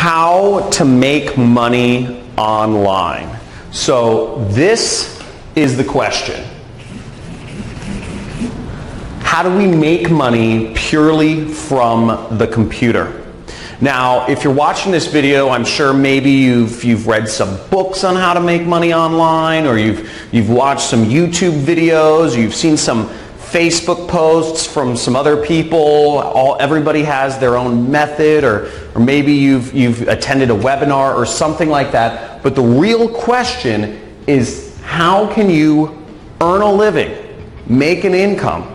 how to make money online. So this is the question. How do we make money purely from the computer? Now, if you're watching this video, I'm sure maybe you've read some books on how to make money online, or you've watched some YouTube videos, you've seen some Facebook posts from some other people. Everybody has their own method, or maybe you've attended a webinar or something like that. But the real question is, how can you earn a living, make an income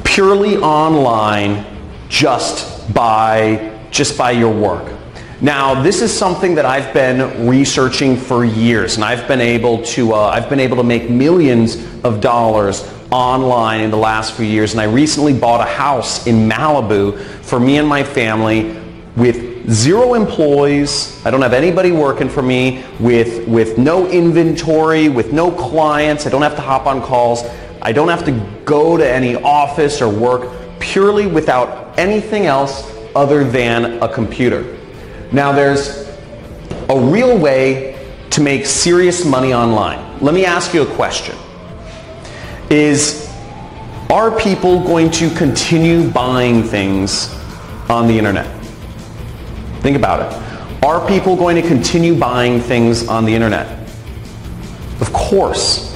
purely online just by your work? Now, this is something that I've been researching for years, and I've been able to make millions of dollars online in the last few years. And I recently bought a house in Malibu for me and my family with 0 employees. I don't have anybody working for me, with no inventory, with no clients. I don't have to hop on calls. I don't have to go to any office or work, purely without anything else other than a computer. Now, there's a real way to make serious money online. Let me ask you a question. Are people going to continue buying things on the internet? Think about it. Are people going to continue buying things on the internet? Of course.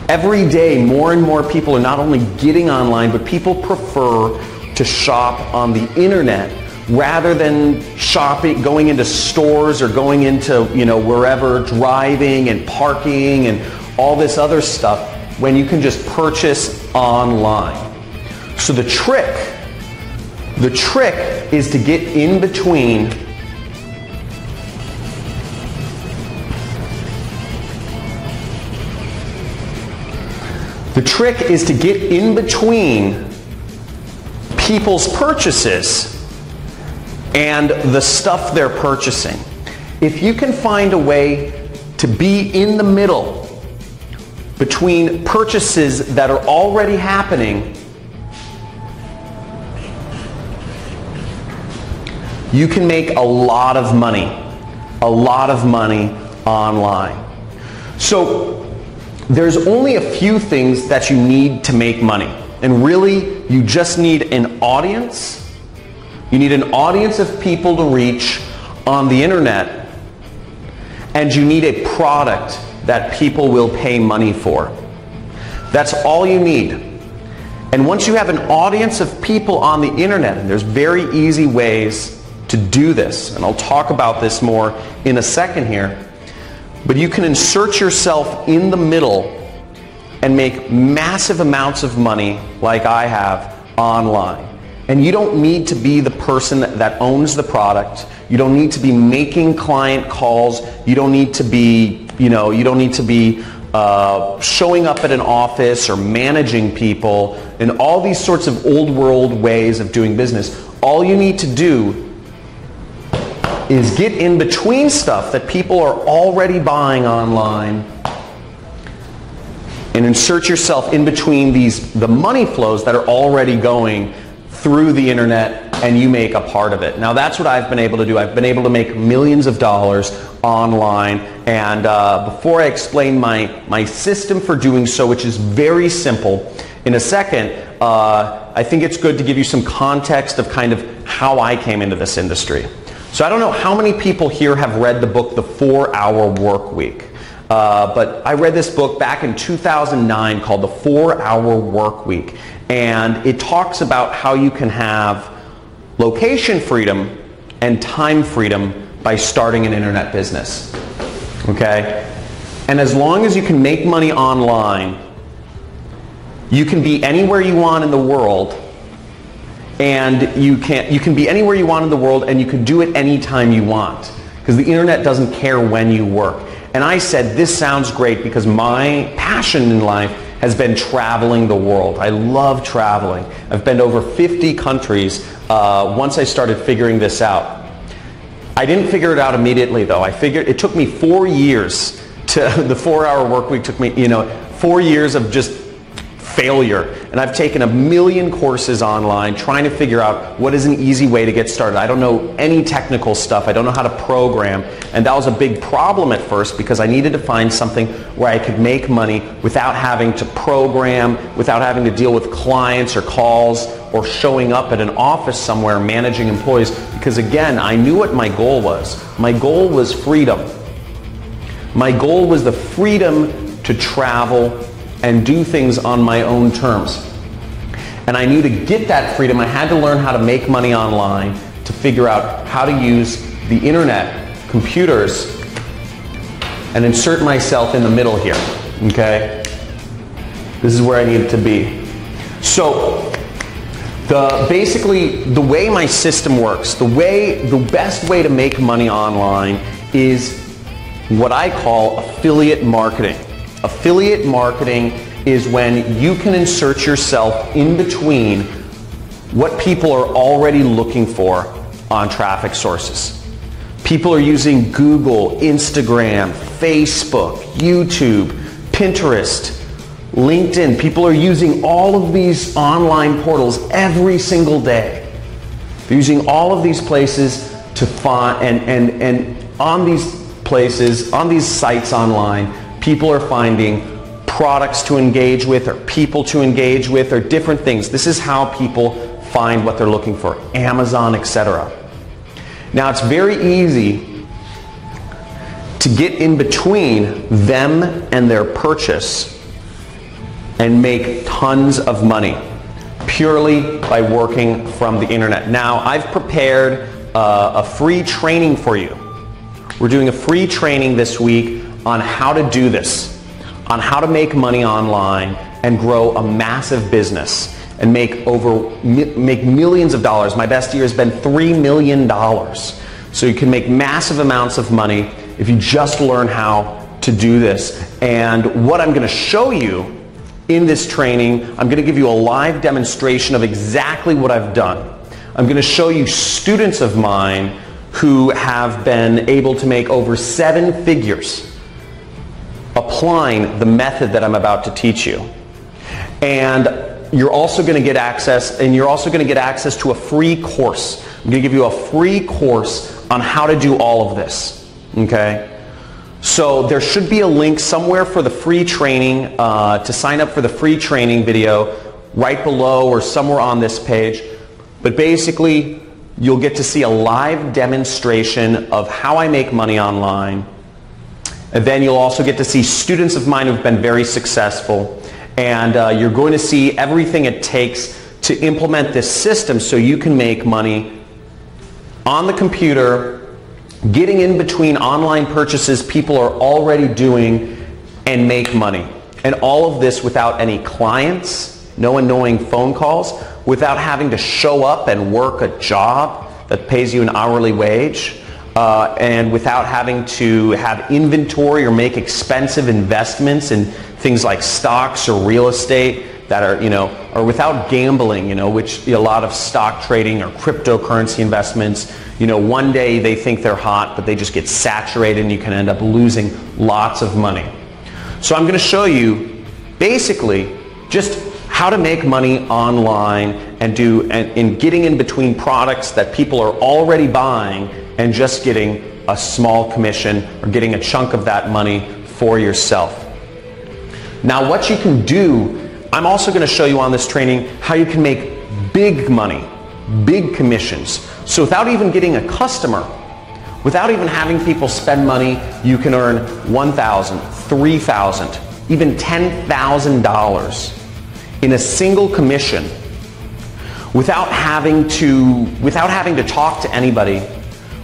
Every day, more and more people are not only getting online, but people prefer to shop on the internet rather than going into stores or going into, wherever, driving and parking and all this other stuff, when you can just purchase online. So the trick is to get in between people's purchases and the stuff they're purchasing. If you can find a way to be in the middle between purchases that are already happening, you can make a lot of money online. So there's only a few things that you need to make money. And really, you just need an audience. You need an audience of people to reach on the internet. And you need a product that people will pay money for. That's all you need. And once you have an audience of people on the internet, and there's very easy ways to do this, and I'll talk about this more in a second here, but you can insert yourself in the middle and make massive amounts of money like I have online. And you don't need to be the person that owns the product. You don't need to be making client calls. You don't need to be, showing up at an office or managing people and all these sorts of old world ways of doing business. All you need to do is get in between stuff that people are already buying online and insert yourself in between the money flows that are already going through the internet, and you make a part of it. Now, that's what I've been able to do. I've been able to make millions of dollars online, and before I explain my system for doing so, which is very simple, in a second, I think it's good to give you some context of kind of how I came into this industry. So I don't know how many people here have read the book, The 4-Hour Work Week. But I read this book back in 2009 called The 4-Hour Work Week. And it talks about how you can have location freedom and time freedom by starting an internet business. Okay? And as long as you can make money online, you can be anywhere you want in the world, and you can be anywhere you want in the world, and you can do it anytime you want, because the internet doesn't care when you work. And I said, this sounds great, because my passion in life has been traveling the world. I love traveling. I've been to over 50 countries once I started figuring this out. I didn't figure it out immediately, though. It took me 4 years the 4-Hour Work Week took me, 4 years of just failure. And I've taken a million courses online trying to figure out what is an easy way to get started. I don't know any technical stuff. I don't know how to program. And that was a big problem at first because I needed to find something where I could make money without having to program, without having to deal with clients or calls or showing up at an office somewhere managing employees. Because again, I knew what my goal was. My goal was freedom. My goal was the freedom to travel and do things on my own terms. And I knew to get that freedom, I had to learn how to make money online, to figure out how to use the internet, computers, and insert myself in the middle here, okay? This is where I needed to be. So, basically, the way my system works, the best way to make money online is what I call affiliate marketing. Affiliate marketing is when you can insert yourself in between what people are already looking for on traffic sources. People are using Google, Instagram, Facebook, YouTube, Pinterest, LinkedIn. People are using all of these online portals every single day. They're using all of these places to find, and on these places, on these sites online, people are finding products to engage with or people to engage with or different things. This is how people find what they're looking for. Amazon, etc. Now it's very easy to get in between them and their purchase and make tons of money purely by working from the internet. Now I've prepared a free training for you. We're doing a free training this week on how to do this, on how to make money online and grow a massive business and make millions of dollars. My best year has been $3 million. So you can make massive amounts of money if you just learn how to do this. And what I'm going to show you in this training, I'm going to give you a live demonstration of exactly what I've done. I'm going to show you students of mine who have been able to make over 7 figures applying the method that I'm about to teach you. And you're also going to get access, to a free course. I'm going to give you a free course on how to do all of this. Okay? So there should be a link somewhere for the free training, to sign up for the free training video right below or somewhere on this page. But basically, you'll get to see a live demonstration of how I make money online. And then you'll also get to see students of mine who've been very successful. And you're going to see everything it takes to implement this system so you can make money on the computer, getting in between online purchases people are already doing, and make money. And all of this without any clients, no annoying phone calls, without having to show up and work a job that pays you an hourly wage, and without having to have inventory or make expensive investments in things like stocks or real estate that are, or without gambling, which a lot of stock trading or cryptocurrency investments, one day they think they're hot, but they just get saturated and you can end up losing lots of money. So I'm going to show you basically just how to make money online and getting in between products that people are already buying and just getting a small commission or getting a chunk of that money for yourself. Now what you can do, I'm also going to show you on this training how you can make big money, big commissions. So without even getting a customer, without even having people spend money, you can earn $1,000, $3,000, even $10,000 in a single commission without having to talk to anybody,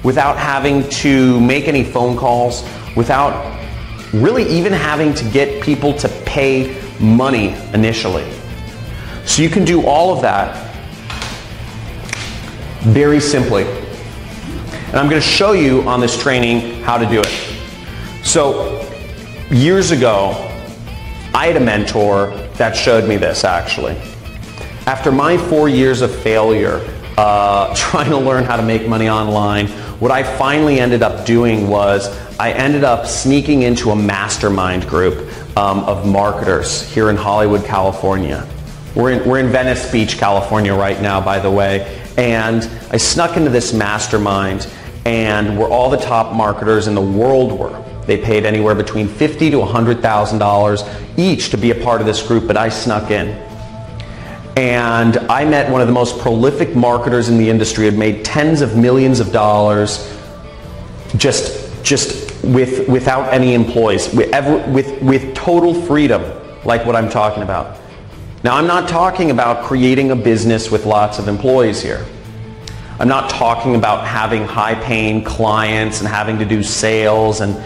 without having to make any phone calls, without really even having to get people to pay money initially. So you can do all of that very simply. And I'm going to show you on this training how to do it. So years ago, I had a mentor that showed me this actually. After my 4 years of failure trying to learn how to make money online, what I finally ended up doing was I ended up sneaking into a mastermind group of marketers here in Hollywood, California. We're in Venice Beach, California right now, by the way, and I snuck into this mastermind, and where all the top marketers in the world were. They paid anywhere between $50,000 to $100,000 each to be a part of this group, but I snuck in. And I met one of the most prolific marketers in the industry, had made tens of millions of dollars just without any employees, with total freedom, like what I'm talking about. Now, I'm not talking about creating a business with lots of employees here. I'm not talking about having high-paying clients and having to do sales and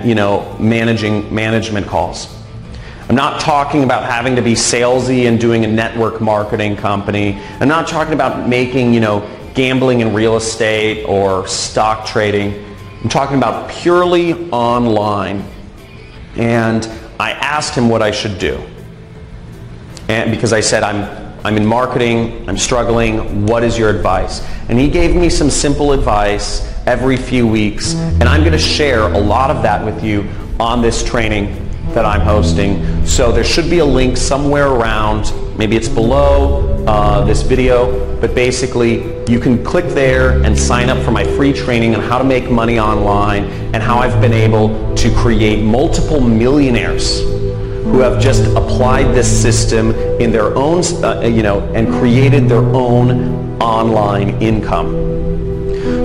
you know, management calls. I'm not talking about having to be salesy and doing a network marketing company. I'm not talking about making, you know, gambling in real estate or stock trading. I'm talking about purely online. And I asked him what I should do. And because I said, I'm in marketing, I'm struggling, what is your advice? And he gave me some simple advice every few weeks, and I'm going to share a lot of that with you on this training that I'm hosting. So there should be a link somewhere around, maybe it's below this video, but basically you can click there and sign up for my free training on how to make money online and how I've been able to create multiple millionaires who have just applied this system in their own, you know, and created their own online income.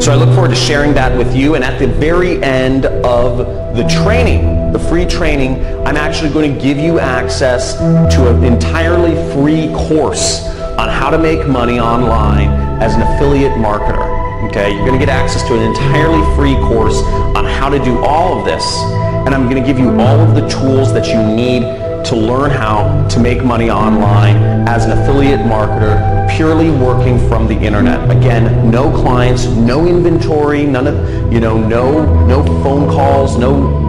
So I look forward to sharing that with you, and at the very end of the training, the free training, I'm actually going to give you access to an entirely free course on how to make money online as an affiliate marketer. Okay, you're going to get access to an entirely free course on how to do all of this. And I'm going to give you all of the tools that you need to learn how to make money online as an affiliate marketer, purely working from the internet. Again, no clients, no inventory, none of, you know, no phone calls, no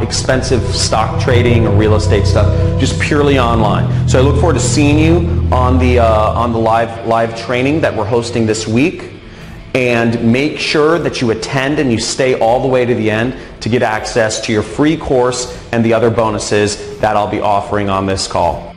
expensive stock trading or real estate stuff, just purely online. So I look forward to seeing you on the live training that we're hosting this week. And make sure that you attend and you stay all the way to the end to get access to your free course and the other bonuses that I'll be offering on this call.